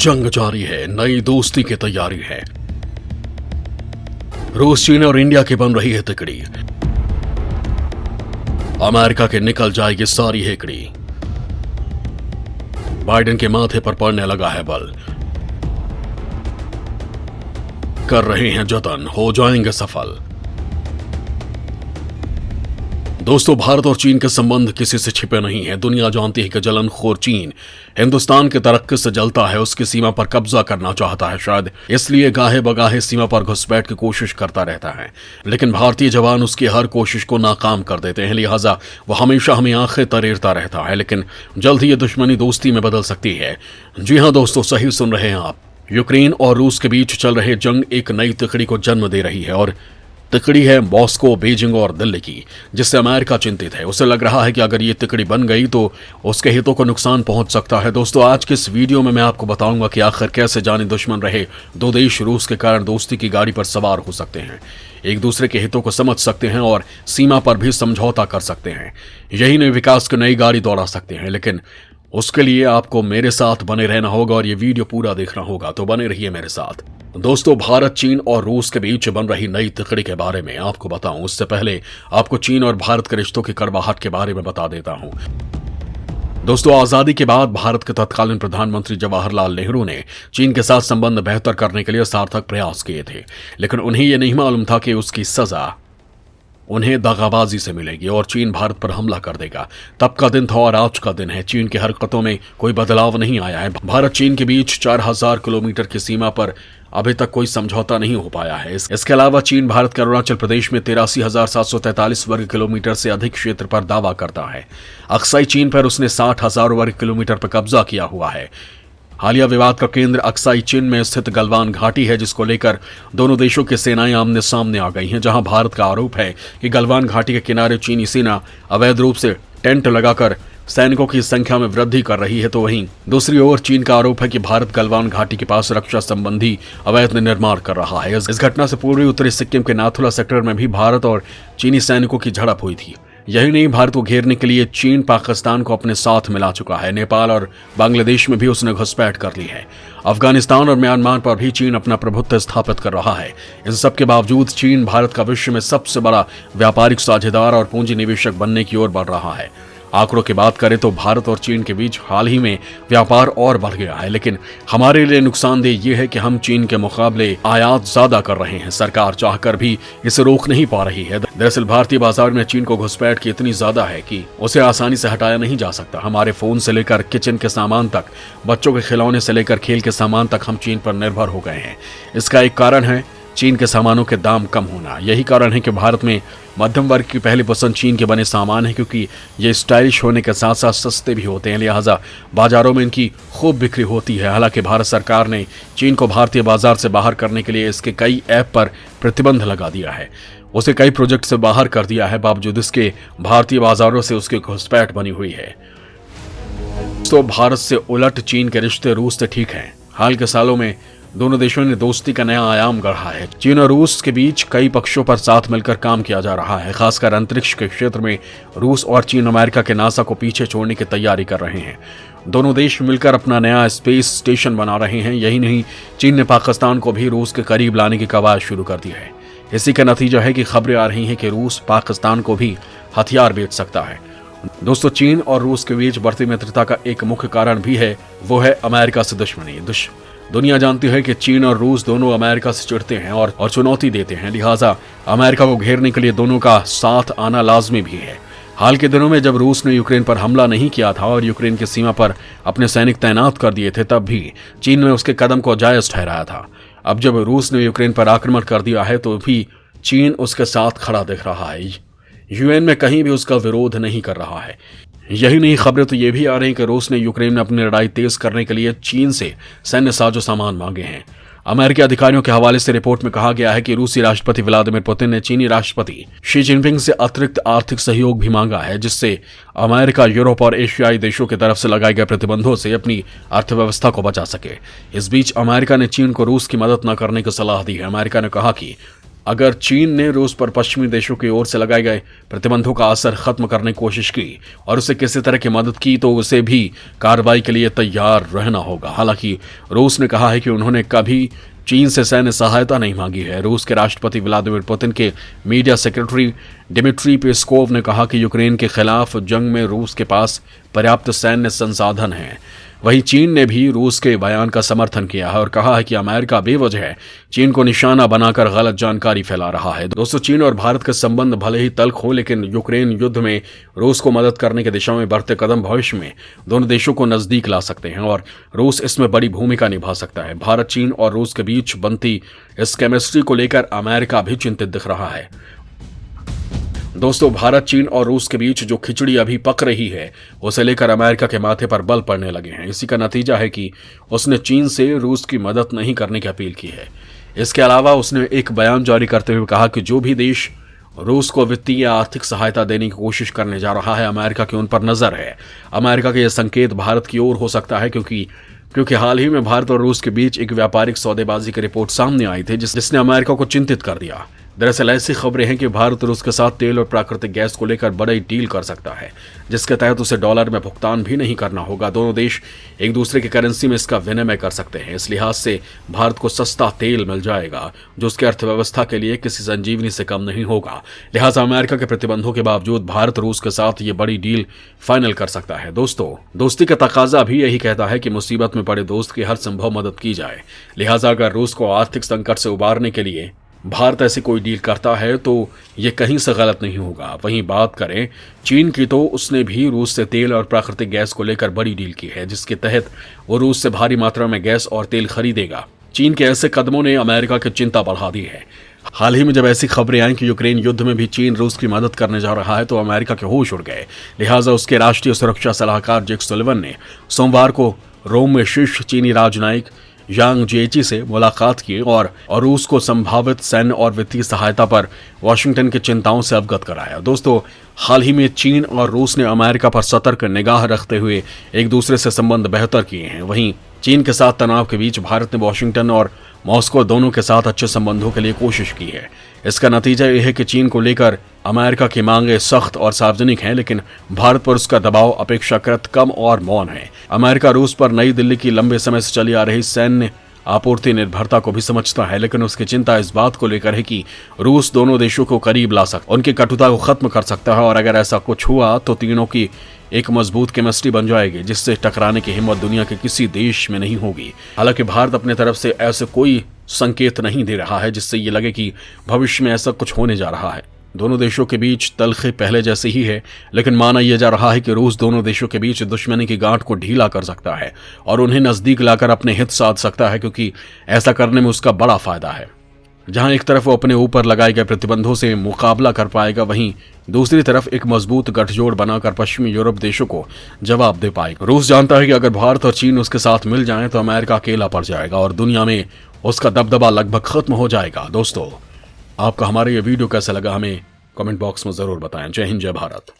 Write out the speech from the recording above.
जंग जारी है, नई दोस्ती की तैयारी है। रूस, चीन और इंडिया की बन रही है तिकड़ी। अमेरिका के निकल जाएगी सारी हेकड़ी। बाइडेन के माथे पर पड़ने लगा है बल। कर रहे हैं जतन, हो जाएंगे सफल। दोस्तों, भारत और चीन के संबंध किसी से छिपे नहीं है। दुनिया जानती है कि जलनखोर चीन हिंदुस्तान के तरक्की से जलता है, उसकी सीमा पर कब्जा करना चाहता है। शायद इसलिए गाहे बगाहे सीमा पर घुसपैठ की कोशिश करता रहता है, लेकिन भारतीय जवान उसकी हर कोशिश को नाकाम कर देते हैं। लिहाजा वो हमेशा हमें आंखें तरेरता रहता है, लेकिन जल्द ही ये दुश्मनी दोस्ती में बदल सकती है। जी हां दोस्तों, सही सुन रहे हैं आप। यूक्रेन और रूस के बीच चल रहे जंग एक नई तिकड़ी को जन्म दे रही है, और तिकड़ी है मॉस्को, बीजिंग और दिल्ली की, जिससे अमेरिका चिंतित है। उसे लग रहा है कि अगर ये तिकड़ी बन गई तो उसके हितों को नुकसान पहुंच सकता है। दोस्तों, आज के इस वीडियो में मैं आपको बताऊंगा कि आखिर कैसे जाने दुश्मन रहे दो देश रूस के कारण दोस्ती की गाड़ी पर सवार हो सकते हैं, एक दूसरे के हितों को समझ सकते हैं और सीमा पर भी समझौता कर सकते हैं। यही नहीं, विकास की नई गाड़ी दौड़ा सकते हैं, लेकिन उसके लिए आपको मेरे साथ बने रहना होगा और ये वीडियो पूरा देखना होगा, तो बने रहिए मेरे साथ। दोस्तों, भारत, चीन और रूस के बीच बन रही नई तिकड़ी के बारे में आपको बताऊं उससे पहले आपको चीन और भारत के रिश्तों की कड़वाहट के बारे में बता देता हूं। दोस्तों, आजादी के बाद भारत के तत्कालीन प्रधानमंत्री जवाहरलाल नेहरू ने चीन के साथ संबंध बेहतर करने के लिए सार्थक प्रयास किए थे, लेकिन उन्हें यह नहीं मालूम था कि उसकी सजा उन्हें दगाबाजी से मिलेगी और चीन भारत पर हमला कर देगा। तब का दिन था और आज का दिन है। चीन की हरकतों में कोई बदलाव नहीं आया है। भारत चीन के बीच 4000 किलोमीटर की सीमा पर अभी तक कोई समझौता नहीं हो पाया है। इसके अलावा चीन भारत के अरुणाचल प्रदेश में 83,743 वर्ग किलोमीटर से अधिक क्षेत्र पर दावा करता है। अक्साई चीन पर उसने 60,000 वर्ग किलोमीटर पर कब्जा किया हुआ है। हालिया विवाद का केंद्र अक्साई चीन में स्थित गलवान घाटी है, जिसको लेकर दोनों देशों की सेनाएं आमने सामने आ गई हैं। जहां भारत का आरोप है कि गलवान घाटी के किनारे चीनी सेना अवैध रूप से टेंट लगाकर सैनिकों की संख्या में वृद्धि कर रही है, तो वहीं दूसरी ओर चीन का आरोप है कि भारत गलवान घाटी के पास रक्षा संबंधी अवैध निर्माण कर रहा है। इस घटना से पूर्वी उत्तरी सिक्किम के नाथुला सेक्टर में भी भारत और चीनी सैनिकों की झड़प हुई थी। यही नहीं, भारत को घेरने के लिए चीन पाकिस्तान को अपने साथ मिला चुका है। नेपाल और बांग्लादेश में भी उसने घुसपैठ कर ली है। अफगानिस्तान और म्यांमार पर भी चीन अपना प्रभुत्व स्थापित कर रहा है। इन सब के बावजूद चीन भारत का विश्व में सबसे बड़ा व्यापारिक साझेदार और पूंजी निवेशक बनने की ओर बढ़ रहा है। आंकड़ों की बात करें तो भारत और चीन के बीच हाल ही में व्यापार और बढ़ गया है, लेकिन हमारे लिए नुकसानदेह यह है कि हम चीन के मुकाबले आयात ज्यादा कर रहे हैं। सरकार चाहकर भी इसे रोक नहीं पा रही है। दरअसल भारतीय बाजार में चीन को घुसपैठ की इतनी ज्यादा है कि उसे आसानी से हटाया नहीं जा सकता। हमारे फोन से लेकर किचन के सामान तक, बच्चों के खिलौने से लेकर खेल के सामान तक हम चीन पर निर्भर हो गए हैं। इसका एक कारण है चीन के सामानों के दाम कम होना। यही कारण है कि भारत में मध्यम वर्ग की पहली पसंद चीन के बने सामान है, क्योंकि ये स्टाइलिश होने के साथ साथ सस्ते भी होते हैं। लिहाजा बाजारों में इनकी खूब बिक्री होती है। हालांकि भारत सरकार ने चीन को भारतीय बाजार से बाहर करने के लिए इसके कई ऐप पर प्रतिबंध लगा दिया है, उसे कई प्रोजेक्ट से बाहर कर दिया है। बावजूद इसके भारतीय बाजारों से उसकी घुसपैठ बनी हुई है। तो भारत से उलट चीन के रिश्ते रूस से ठीक हैं। हाल के सालों में दोनों देशों ने दोस्ती का नया आयाम गढ़ा है। चीन और रूस के बीच कई पक्षों पर साथ मिलकर काम किया जा रहा है। खासकर अंतरिक्ष के क्षेत्र में रूस और चीन अमेरिका के नासा को पीछे छोड़ने की तैयारी कर रहे हैं। दोनों देश मिलकर अपना नया स्पेस स्टेशन बना रहे हैं। यही नहीं, चीन ने पाकिस्तान को भी रूस के करीब लाने की कवायद शुरू कर दी है। इसी का नतीजा है कि खबरें आ रही हैं कि रूस पाकिस्तान को भी हथियार बेच सकता है। दोस्तों, चीन और रूस के बीच बढ़ती मित्रता का एक मुख्य कारण भी है, वो है अमेरिका से दुश्मनी। दुनिया जानती है कि चीन और रूस दोनों अमेरिका से चिढ़ते हैं और चुनौती देते हैं। लिहाजा अमेरिका को घेरने के लिए दोनों का साथ आना लाजमी भी है। हाल के दिनों में जब रूस ने यूक्रेन पर हमला नहीं किया था और यूक्रेन की सीमा पर अपने सैनिक तैनात कर दिए थे, तब भी चीन ने उसके कदम को जायज ठहराया था। अब जब रूस ने यूक्रेन पर आक्रमण कर दिया है, तो भी चीन उसके साथ खड़ा दिख रहा है। यूएन में कहीं भी उसका विरोध नहीं कर रहा है। यही नहीं, खबरें तो ये भी आ रही हैं कि रूस ने यूक्रेन में अपनी लड़ाई तेज करने के लिए चीन से सैन्य साजो सामान मांगे हैं। अमेरिकी अधिकारियों के हवाले से रिपोर्ट में कहा गया है कि रूसी राष्ट्रपति व्लादिमीर पुतिन ने चीनी राष्ट्रपति शी जिनपिंग से अतिरिक्त आर्थिक सहयोग भी मांगा है, जिससे अमेरिका यूरोप और एशियाई देशों की तरफ से लगाए गए प्रतिबंधों से अपनी अर्थव्यवस्था को बचा सके। इस बीच अमेरिका ने चीन को रूस की मदद न करने की सलाह दी है। अमेरिका ने कहा कि अगर चीन ने रूस पर पश्चिमी देशों की ओर से लगाए गए प्रतिबंधों का असर खत्म करने की कोशिश की और उसे किसी तरह की मदद की तो उसे भी कार्रवाई के लिए तैयार रहना होगा। हालांकि रूस ने कहा है कि उन्होंने कभी चीन से सैन्य सहायता नहीं मांगी है। रूस के राष्ट्रपति व्लादिमीर पुतिन के मीडिया सेक्रेटरी डिमिट्री पेस्कोव ने कहा कि यूक्रेन के खिलाफ जंग में रूस के पास पर्याप्त सैन्य संसाधन हैं। वहीं चीन ने भी रूस के बयान का समर्थन किया है और कहा है कि अमेरिका बेवजह चीन को निशाना बनाकर गलत जानकारी फैला रहा है। दोस्तों, चीन और भारत के संबंध भले ही तल्ख हो, लेकिन यूक्रेन युद्ध में रूस को मदद करने की दिशा में बढ़ते कदम भविष्य में दोनों देशों को नजदीक ला सकते हैं और रूस इसमें बड़ी भूमिका निभा सकता है। भारत, चीन और रूस के बीच बनती इस केमिस्ट्री को लेकर अमेरिका भी चिंतित दिख रहा है। दोस्तों, भारत, चीन और रूस के बीच जो खिचड़ी अभी पक रही है उसे लेकर अमेरिका के माथे पर बल पड़ने लगे हैं। इसी का नतीजा है कि उसने चीन से रूस की मदद नहीं करने की अपील की है। इसके अलावा उसने एक बयान जारी करते हुए कहा कि जो भी देश रूस को वित्तीय या आर्थिक सहायता देने की कोशिश करने जा रहा है, अमेरिका की उन पर नजर है। अमेरिका का यह संकेत भारत की ओर हो सकता है क्योंकि हाल ही में भारत और रूस के बीच एक व्यापारिक सौदेबाजी की रिपोर्ट सामने आई थी जिसने अमेरिका को चिंतित कर दिया। दरअसल ऐसी खबरें हैं कि भारत रूस के साथ तेल और प्राकृतिक गैस को लेकर बड़ी डील कर सकता है, जिसके तहत उसे डॉलर में भुगतान भी नहीं करना होगा। दोनों देश एक दूसरे की करेंसी में इसका विनिमय कर सकते हैं। इस लिहाज से भारत को सस्ता तेल मिल जाएगा, जो उसकी अर्थव्यवस्था के लिए किसी संजीवनी से कम नहीं होगा। लिहाजा अमेरिका के प्रतिबंधों के बावजूद भारत रूस के साथ ये बड़ी डील फाइनल कर सकता है। दोस्तों, दोस्ती का तकाजा भी यही कहता है कि मुसीबत में पड़े दोस्त की हर संभव मदद की जाए। लिहाजा अगर रूस को आर्थिक संकट से उबारने के लिए भारत ऐसी कोई डील करता है तो ये कहीं से गलत नहीं होगा। वहीं बात करें चीन की, तो उसने भी रूस से तेल और प्राकृतिक गैस को लेकर बड़ी डील की है, जिसके तहत वो रूस से भारी मात्रा में गैस और तेल खरीदेगा। चीन के ऐसे कदमों ने अमेरिका की चिंता बढ़ा दी है। हाल ही में जब ऐसी खबरें आई कि यूक्रेन युद्ध में भी चीन रूस की मदद करने जा रहा है तो अमेरिका के होश उड़ गए। लिहाजा उसके राष्ट्रीय सुरक्षा सलाहकार जेक सुलिवन ने सोमवार को रोम में शीर्ष चीनी राजनयिक यांग जेची से मुलाकात की और रूस को संभावित सैन्य और वित्तीय सहायता पर वाशिंगटन की चिंताओं से अवगत कराया। दोस्तों, हाल ही में चीन और रूस ने अमेरिका पर सतर्क निगाह रखते हुए एक दूसरे से संबंध बेहतर किए हैं। वहीं चीन के साथ तनाव के बीच भारत ने वाशिंगटन और मॉस्को दोनों के साथ अच्छे संबंधों के लिए कोशिश की है। इसका नतीजा यह है कि चीन को लेकर अमेरिका की मांगें सख्त और सार्वजनिक हैं, लेकिन भारत पर उसका दबाव अपेक्षाकृत कम और मौन है। अमेरिका रूस पर नई दिल्ली की लंबे समय से चली आ रही सैन्य आपूर्ति निर्भरता को भी समझता है, लेकिन उसकी चिंता इस बात को लेकर है कि रूस दोनों देशों को करीब ला सकता है, उनकी कटुता को खत्म कर सकता है और अगर ऐसा कुछ हुआ तो तीनों की एक मजबूत केमिस्ट्री बन जाएगी जिससे टकराने की हिम्मत दुनिया के किसी देश में नहीं होगी। हालांकि भारत अपने तरफ से ऐसे कोई संकेत नहीं दे रहा है जिससे ये लगे कि भविष्य में ऐसा कुछ होने जा रहा है। दोनों देशों के बीच तलखी पहले जैसे ही है, लेकिन माना यह जा रहा है कि रूस दोनों देशों के बीच दुश्मनी की गांठ को ढीला कर सकता है और उन्हें नजदीक लाकर अपने हित साध सकता है, क्योंकि ऐसा करने में उसका बड़ा फायदा है। जहां एक तरफ वो अपने ऊपर लगाए गए प्रतिबंधों से मुकाबला कर पाएगा, वहीं दूसरी तरफ एक मजबूत गठजोड़ बनाकर पश्चिमी यूरोप देशों को जवाब दे पाएगा। रूस जानता है कि अगर भारत और चीन उसके साथ मिल जाएं तो अमेरिका अकेला पड़ जाएगा और दुनिया में उसका दबदबा लगभग खत्म हो जाएगा। दोस्तों, आपका हमारा ये वीडियो कैसा लगा हमें कमेंट बॉक्स में जरूर बताएं। जय हिंद, जय भारत।